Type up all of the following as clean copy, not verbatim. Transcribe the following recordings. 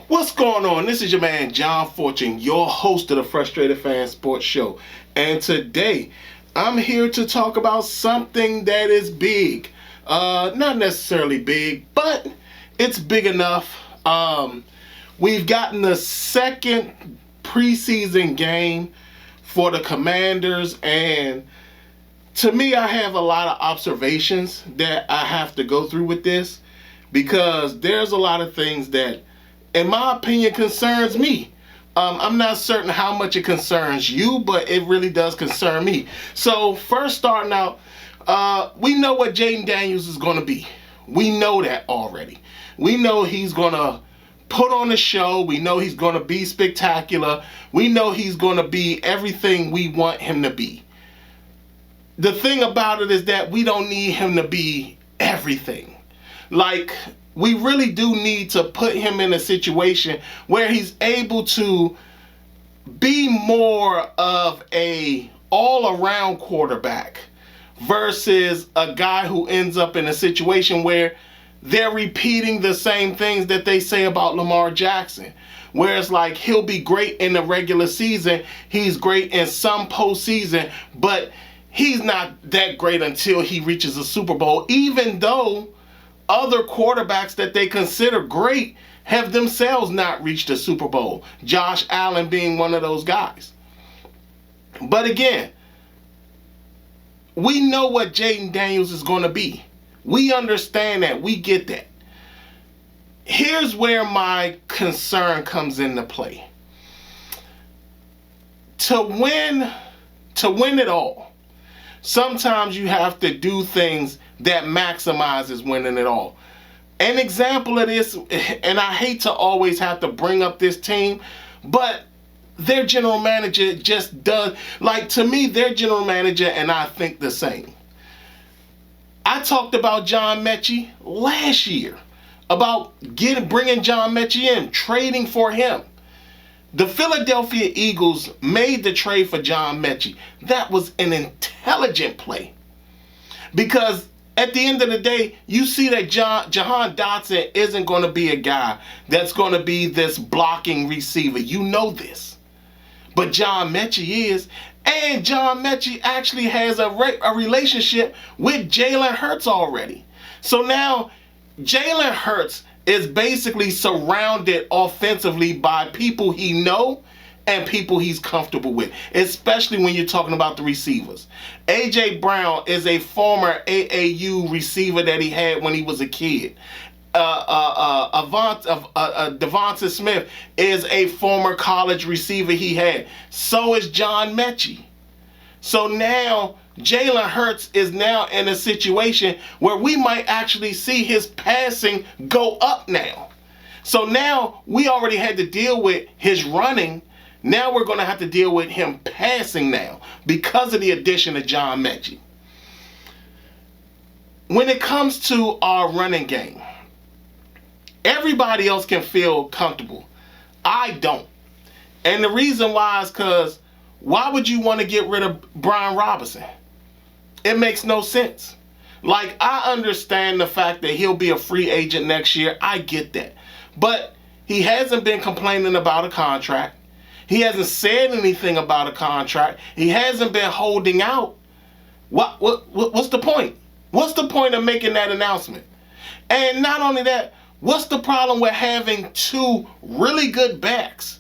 What's going on? This is your man John Fortune, your host of the Frustrated Fan Sports Show. And today, I'm here to talk about something that is big. Not necessarily big, but it's big enough. We've gotten the second preseason game for the Commanders, and to me, I have a lot of observations that I have to go through with this, because there's a lot of things that, in my opinion, concerns me. I'm not certain how much it concerns you, but it really does concern me. So first, starting out, we know what Jaden Daniels is going to be. We know that already. We know he's going to put on a show. We know he's going to be spectacular. We know he's going to be everything we want him to be. The thing about it is that we don't need him to be everything. Like, we really do need to put him in a situation where he's able to be more of a all-around quarterback versus a guy who ends up in a situation where they're repeating the same things that they say about Lamar Jackson. Where it's like, he'll be great in the regular season, he's great in some postseason, but he's not that great until he reaches a Super Bowl, even though other quarterbacks that they consider great have themselves not reached a Super Bowl. Josh Allen being one of those guys. But again, we know what Jaden Daniels is going to be. We understand that. We get that. Here's where my concern comes into play. To win it all, sometimes you have to do things that maximizes winning it all. An example of this, and I hate to always have to bring up this team, but their general manager just does, like, to me, their general manager and I think the same. I talked about John Mechie last year, about bringing John Mechie in, trading for him. The Philadelphia Eagles made the trade for John Mechie. That was an intelligent play. Because at the end of the day, you see that Jahan Dotson isn't going to be a guy that's going to be this blocking receiver. You know this. But John Mechie is. And John Mechie actually has a relationship with Jalen Hurts already. So now Jalen Hurts is basically surrounded offensively by people he know and people he's comfortable with, especially when you're talking about the receivers. A.J. Brown is a former AAU receiver that he had when he was a kid. Devonta Smith is a former college receiver he had. So is John Mechie. So now Jalen Hurts is now in a situation where we might actually see his passing go up now. So now we already had to deal with his running. Now we're going to have to deal with him passing now because of the addition of John Mechie. When it comes to our running game, everybody else can feel comfortable. I don't. And the reason why is because why would you want to get rid of Brian Robinson? It makes no sense. Like, I understand the fact that he'll be a free agent next year. I get that. But he hasn't been complaining about a contract. He hasn't said anything about a contract. He hasn't been holding out. What's the point? What's the point of making that announcement? And not only that, what's the problem with having two really good backs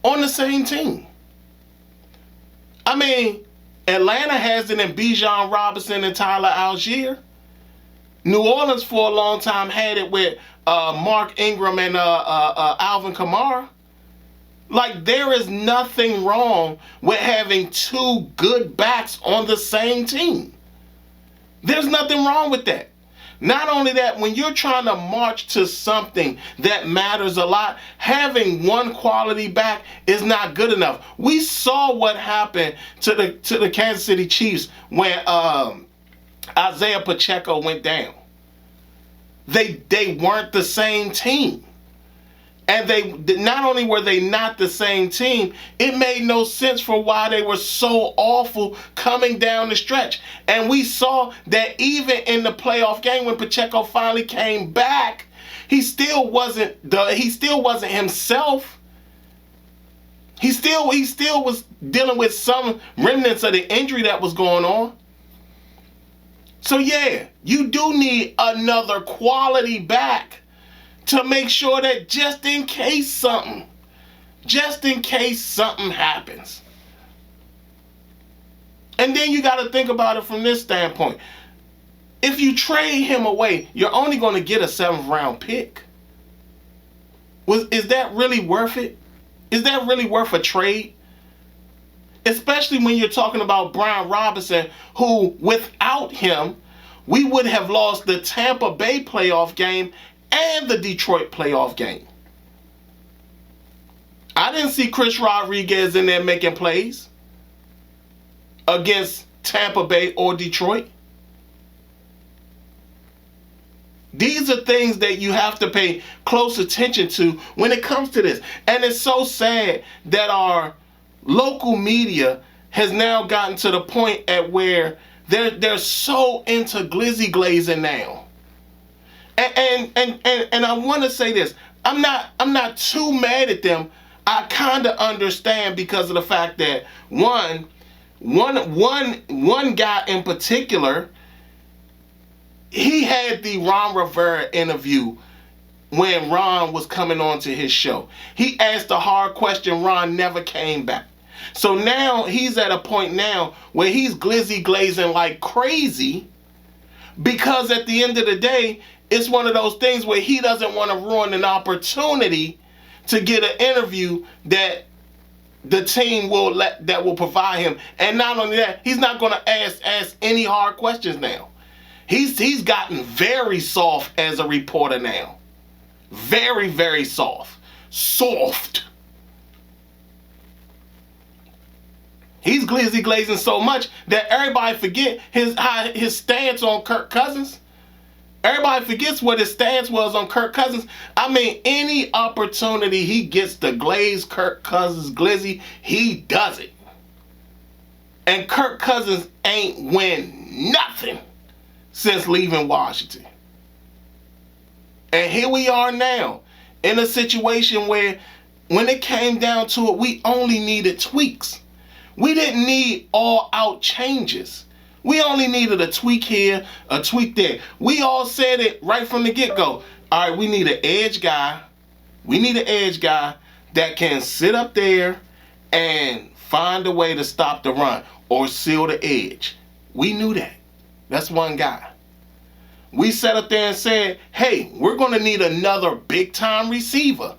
on the same team? I mean, Atlanta has it in Bijan Robinson and Tyler Algier. New Orleans for a long time had it with Mark Ingram and Alvin Kamara. Like, there is nothing wrong with having two good backs on the same team. There's nothing wrong with that. Not only that, when you're trying to march to something that matters a lot, having one quality back is not good enough. We saw what happened to the Kansas City Chiefs when Isaiah Pacheco went down. They weren't the same team. And they not only were they not the same team, it made no sense for why they were so awful coming down the stretch. And we saw that even in the playoff game when Pacheco finally came back, he still wasn't himself. He still was dealing with some remnants of the injury that was going on. So yeah, you do need another quality back to make sure that just in case something happens. And then you got to think about it from this standpoint. If you trade him away, you're only going to get a 7th round pick. Is that really worth it? Is that really worth a trade? Especially when you're talking about Brian Robinson, who without him, we would have lost the Tampa Bay playoff game and the Detroit playoff game. I didn't see Chris Rodriguez in there making plays against Tampa Bay or Detroit. These are things that you have to pay close attention to when it comes to this. And it's so sad that our local media has now gotten to the point at where they're so into glizzy glazing now. And I want to say this. I'm not too mad at them. I kind of understand because of the fact that one guy in particular, he had the Ron Rivera interview when Ron was coming on to his show. He asked a hard question. Ron never came back. So now he's at a point now where he's glizzy glazing like crazy because at the end of the day, it's one of those things where he doesn't want to ruin an opportunity to get an interview that the team that will provide him. And not only that, he's not going to ask any hard questions now. He's gotten very soft as a reporter now. Very, very soft. Soft. He's glizzy glazing so much that everybody forget his stance on Kirk Cousins. Everybody forgets what his stance was on Kirk Cousins. I mean, any opportunity he gets to glaze Kirk Cousins glizzy, he does it. And Kirk Cousins ain't win nothing since leaving Washington. And here we are now in a situation where when it came down to it, we only needed tweaks. We didn't need all-out changes. We only needed a tweak here, a tweak there. We all said it right from the get-go. All right, we need an edge guy. We need an edge guy that can sit up there and find a way to stop the run or seal the edge. We knew that. That's one guy. We sat up there and said, hey, we're going to need another big-time receiver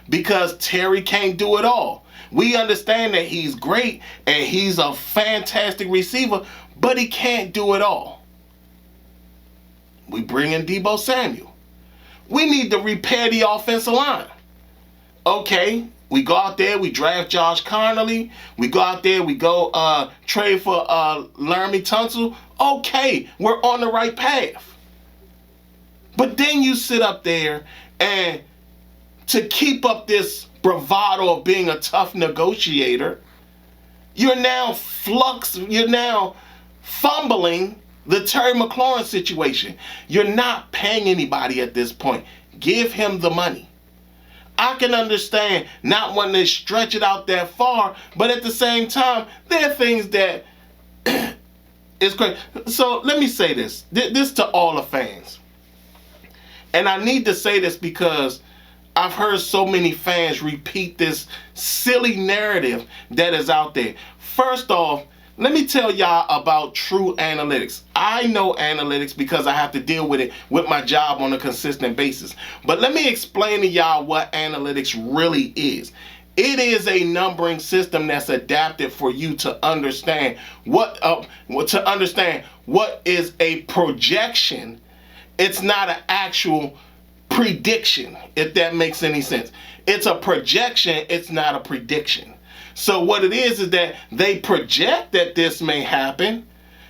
because Terry can't do it all. We understand that he's great and he's a fantastic receiver, but he can't do it all. We bring in Deebo Samuel. We need to repair the offensive line. Okay, we go out there, we draft Josh Connolly. We go out there, we go trade for Laramie Tunsil. Okay, we're on the right path. But then you sit up there and to keep up this bravado of being a tough negotiator, you're now fumbling the Terry McLaurin situation. You're not paying anybody at this point. Give him the money. I can understand not wanting to stretch it out that far, but at the same time, there are things that is great. So let me say this. This to all the fans. And I need to say this because I've heard so many fans repeat this silly narrative that is out there. First off, let me tell y'all about true analytics. I know analytics because I have to deal with it with my job on a consistent basis. But let me explain to y'all what analytics really is. It is a numbering system that's adapted for you to understand what is a projection It's not an actual prediction, if that makes any sense. It's a projection, it's not a prediction. So what it is that they project that this may happen.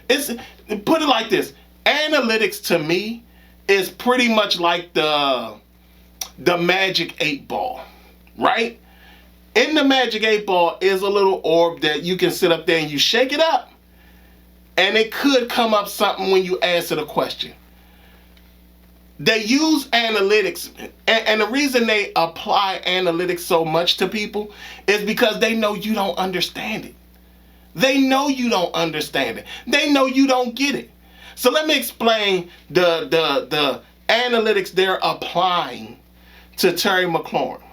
Put it like this. Analytics to me is pretty much like the Magic 8 Ball, right? In the Magic 8 Ball is a little orb that you can sit up there and you shake it up, and it could come up something when you answer the question. They use analytics, and the reason they apply analytics so much to people is because they know you don't understand it. They know you don't understand it. They know you don't get it. So let me explain the analytics they're applying to Terry McLaurin.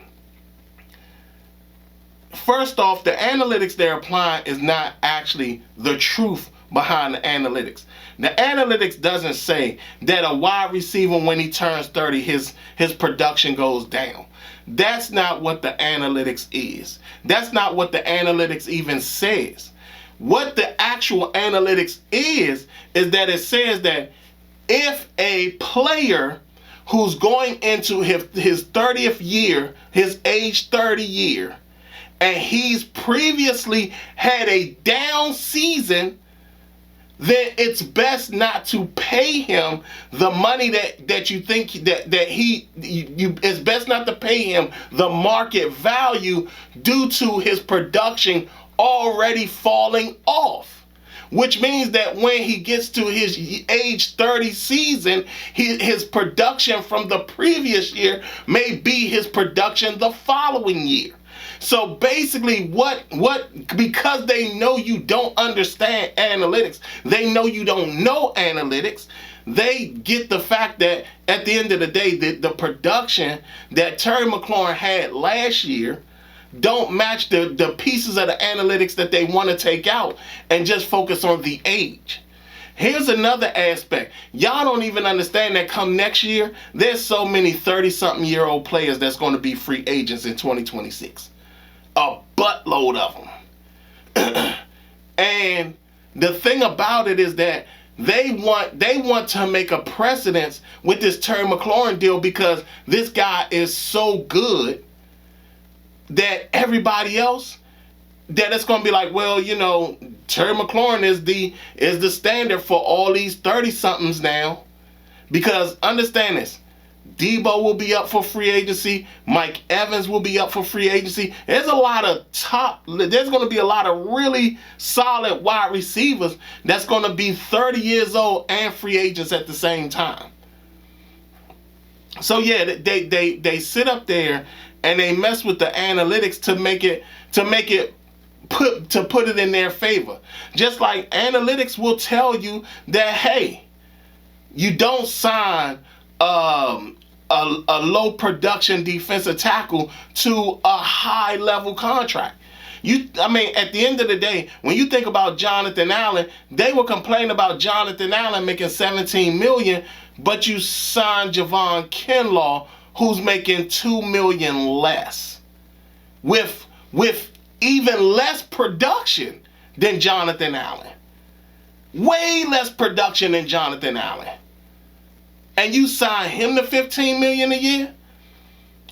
First off, the analytics they're applying is not actually the truth behind the analytics. The analytics doesn't say that a wide receiver, when he turns 30, his production goes down. That's not what the analytics is. That's not what the analytics even says. What the actual analytics is that it says that if a player who's going into his 30th year, his age 30 year, and he's previously had a down season, then it's best not to pay him the money that you think it's best not to pay him the market value due to his production already falling off. Which means that when he gets to his age 30 season, his production from the previous year may be his production the following year. So basically because they know you don't understand analytics, they know you don't know analytics, they get the fact that at the end of the day, the production that Terry McLaurin had last year don't match the pieces of the analytics that they want to take out and just focus on the age. Here's another aspect. Y'all don't even understand that come next year, there's so many 30-something-year-old players that's going to be free agents in 2026. A buttload of them. And the thing about it is that they want to make a precedence with this Terry McLaurin deal because this guy is so good that everybody else, that it's going to be like, well, you know, Terry McLaurin is the standard for all these 30-somethings now. Because understand this, Debo will be up for free agency. Mike Evans will be up for free agency. There's going to be a lot of really solid wide receivers that's going to be 30 years old and free agents at the same time. So yeah, they sit up there and they mess with the analytics to put it in their favor. Just like analytics will tell you that, hey, you don't sign a low production defensive tackle to a high level contract. At the end of the day, when you think about Jonathan Allen, they were complaining about Jonathan Allen making $17 million, but you signed Javon Kinlaw, who's making $2 million less, with even less production than Jonathan Allen, way less production than Jonathan Allen. And you sign him to $15 million a year?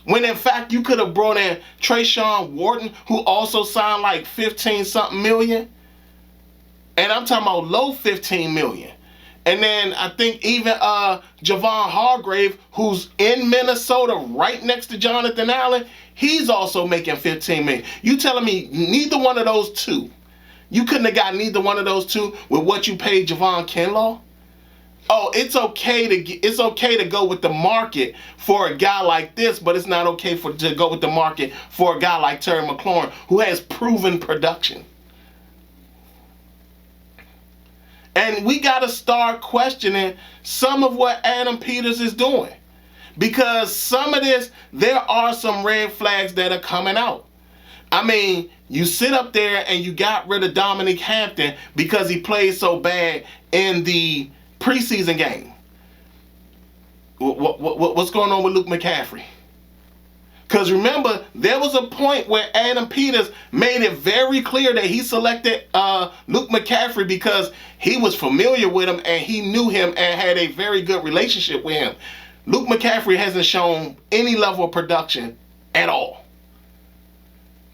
When in fact you could have brought in Trayshawn Wharton, who also signed like 15-something million. And I'm talking about low 15 million. And then I think even Javon Hargrave, who's in Minnesota right next to Jonathan Allen, he's also making 15 million. You telling me neither one of those two, you couldn't have got neither one of those two with what you paid Javon Kinlaw? Oh, it's okay to go with the market for a guy like this, but it's not okay to go with the market for a guy like Terry McLaurin, who has proven production. And we got to start questioning some of what Adam Peters is doing. Because some of this, there are some red flags that are coming out. I mean, you sit up there and you got rid of Dominic Hampton because he played so bad in the preseason game. What's going on with Luke McCaffrey? Because remember, there was a point where Adam Peters made it very clear that he selected Luke McCaffrey because he was familiar with him and he knew him and had a very good relationship with him. Luke McCaffrey hasn't shown any level of production at all.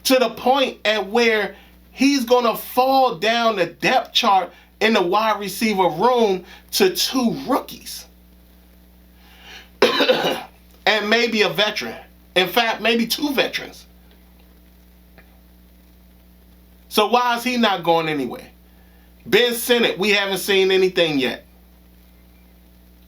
To the point at where he's going to fall down the depth chart in the wide receiver room to 2 rookies. And maybe a veteran. In fact, maybe 2 veterans. So why is he not going anywhere? Ben Sinnott, we haven't seen anything yet.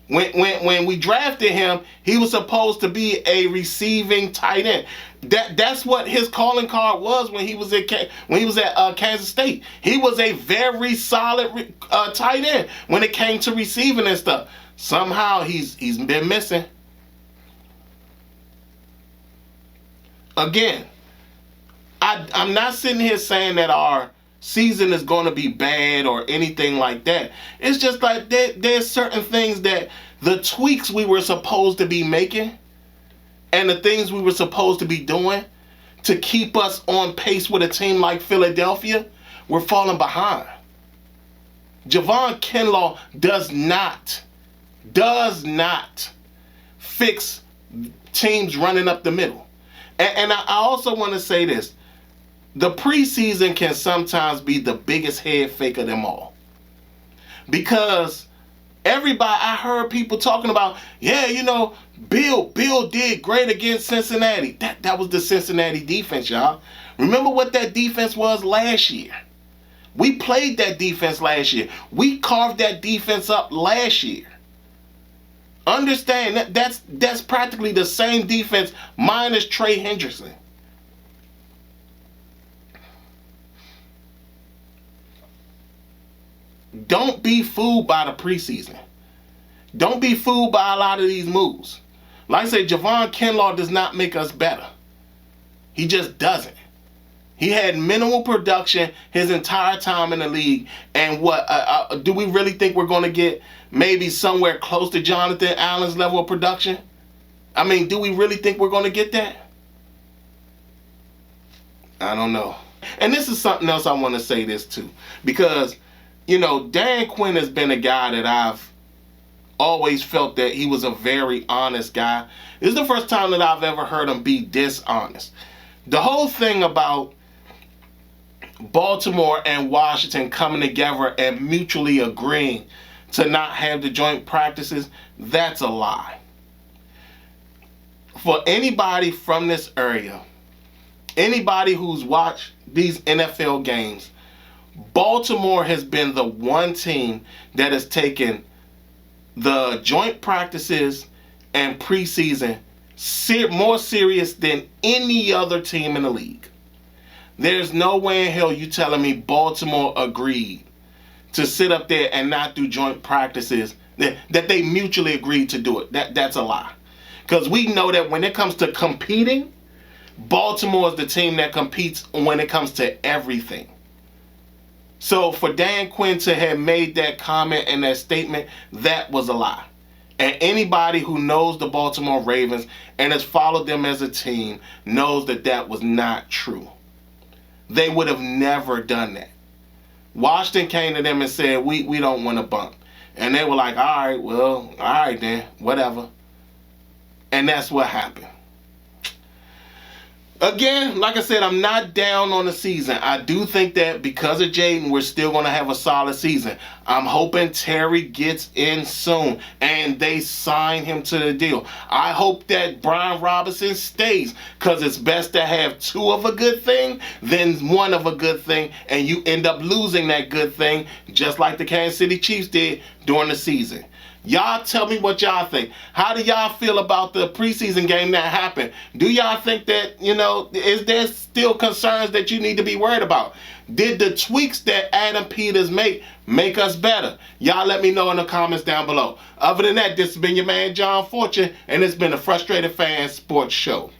When we drafted him, he was supposed to be a receiving tight end. That's what his calling card was when he was at Kansas State. He was a very solid tight end when it came to receiving and stuff. Somehow he's been missing. Again, I'm not sitting here saying that our season is going to be bad or anything like that. It's just like there's certain things that the tweaks we were supposed to be making and the things we were supposed to be doing to keep us on pace with a team like Philadelphia, we're falling behind. Javon Kinlaw does not fix teams running up the middle. And I also want to say this. The preseason can sometimes be the biggest head fake of them all. Because I heard people talking about, Bill did great against Cincinnati. That was the Cincinnati defense, y'all. Remember what that defense was last year. We played that defense last year. We carved that defense up last year. Understand that's practically the same defense minus Trey Hendrickson. Don't be fooled by the preseason. Don't be fooled by a lot of these moves. Like I say, Javon Kinlaw does not make us better. He just doesn't. He had minimal production his entire time in the league. And do we really think we're going to get maybe somewhere close to Jonathan Allen's level of production? I mean, do we really think we're going to get that? I don't know. And this is something else I want to say this too. Because, Dan Quinn has been a guy that I've always felt that he was a very honest guy. This is the first time that I've ever heard him be dishonest. The whole thing about Baltimore and Washington coming together and mutually agreeing to not have the joint practices, that's a lie. For anybody from this area, anybody who's watched these NFL games, Baltimore has been the one team that has taken the joint practices and preseason more serious than any other team in the league. There's no way in hell you telling me Baltimore agreed to sit up there and not do joint practices, that they mutually agreed to do it. That's a lie. Because we know that when it comes to competing, Baltimore is the team that competes when it comes to everything. So for Dan Quinn to have made that comment and that statement, that was a lie. And anybody who knows the Baltimore Ravens and has followed them as a team knows that that was not true. They would have never done that. Washington came to them and said, we don't want to bump. And they were like, all right then, whatever. And that's what happened. Again, like I said, I'm not down on the season. I do think that because of Jaden, we're still going to have a solid season. I'm hoping Terry gets in soon and they sign him to the deal. I hope that Brian Robinson stays, because it's best to have 2 of a good thing than 1 of a good thing, and you end up losing that good thing just like the Kansas City Chiefs did during the season. Y'all tell me what y'all think. How do y'all feel about the preseason game that happened? Do y'all think that, is there still concerns that you need to be worried about? Did the tweaks that Adam Peters make us better? Y'all let me know in the comments down below. Other than that, this has been your man John Fortune, and it's been a Frustrated Fan Sports Show.